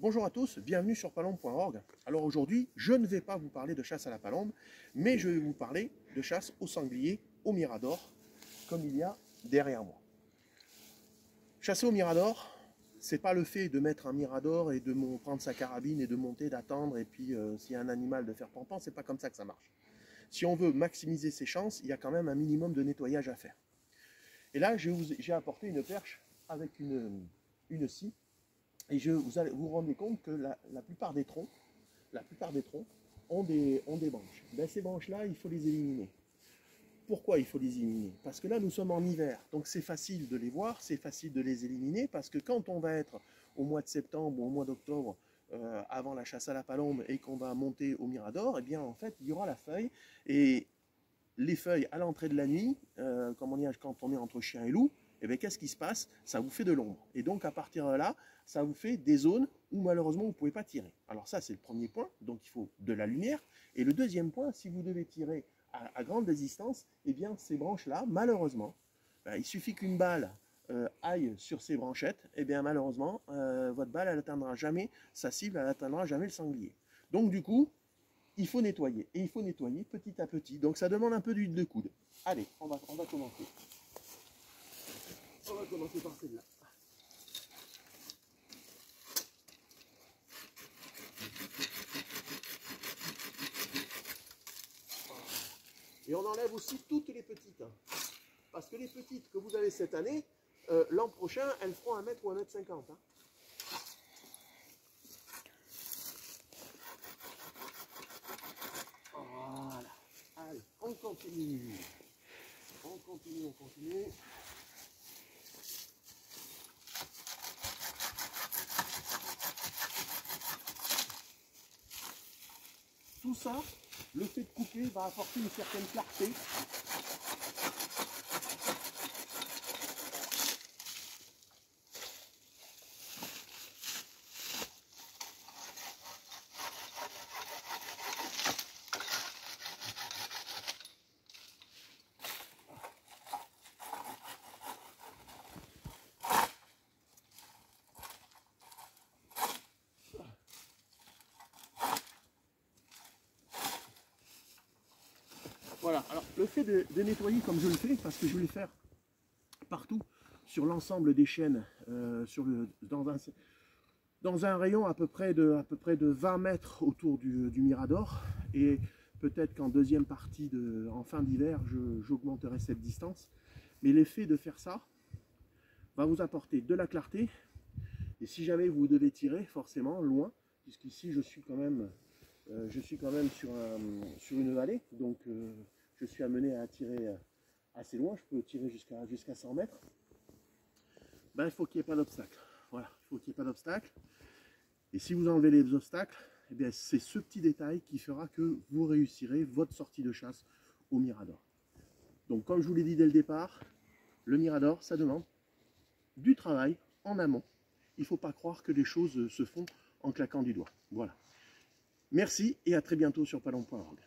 Bonjour à tous, bienvenue sur palombe.org. Alors aujourd'hui, je ne vais pas vous parler de chasse à la palombe, mais je vais vous parler de chasse au sanglier, au mirador, comme il y a derrière moi. Chasser au mirador, c'est pas le fait de mettre un mirador et de prendre sa carabine et de monter, d'attendre, et puis s'il y a un animal de faire pampan, c'est pas comme ça que ça marche. Si on veut maximiser ses chances, il y a quand même un minimum de nettoyage à faire. Et là, j'ai apporté une perche avec une scie. Et vous allez vous rendre compte que la plupart des troncs ont des branches. Ben, ces branches-là, il faut les éliminer. Pourquoi il faut les éliminer? Parce que là, nous sommes en hiver, donc c'est facile de les voir, c'est facile de les éliminer, parce que quand on va être au mois de septembre ou au mois d'octobre, avant la chasse à la palombe, et qu'on va monter au mirador, eh bien, en fait, il y aura la feuille, et les feuilles à l'entrée de la nuit, comme on dit quand on est entre chien et loup, et bien qu'est-ce qui se passe? Ça vous fait de l'ombre. Et donc à partir de là, ça vous fait des zones où malheureusement vous ne pouvez pas tirer. Alors ça c'est le premier point, donc il faut de la lumière. Et le deuxième point, si vous devez tirer à grande distance, et bien ces branches-là, malheureusement, il suffit qu'une balle aille sur ces branchettes, et bien malheureusement, votre balle, elle n'atteindra jamais sa cible, elle n'atteindra jamais le sanglier. Donc du coup, il faut nettoyer, et il faut nettoyer petit à petit. Donc ça demande un peu d'huile de coude. Allez, on va commencer. On va commencer par celle-là. Et on enlève aussi toutes les petites. Parce que les petites que vous avez cette année, l'an prochain, elles feront 1 mètre ou 1,50 m. Voilà. Allez, on continue. On continue. Tout ça, le fait de couper va apporter une certaine clarté. Voilà, alors le fait de nettoyer comme je le fais, parce que je vais le faire partout sur l'ensemble des chaînes, dans un rayon à peu près de 20 mètres autour du mirador, et peut-être qu'en deuxième partie, en fin d'hiver, j'augmenterai cette distance. Mais l'effet de faire ça va vous apporter de la clarté, et si jamais vous devez tirer, forcément loin, puisqu'ici je suis quand même sur une vallée, donc je suis amené à tirer assez loin, je peux tirer jusqu'à 100 mètres. Ben, il faut qu'il n'y ait pas d'obstacle. Voilà, il faut qu'il n'y ait pas d'obstacle. Et si vous enlevez les obstacles, eh bien c'est ce petit détail qui fera que vous réussirez votre sortie de chasse au mirador. Donc comme je vous l'ai dit dès le départ, le mirador, ça demande du travail en amont. Il ne faut pas croire que les choses se font en claquant du doigt. Voilà. Merci et à très bientôt sur palombe.org.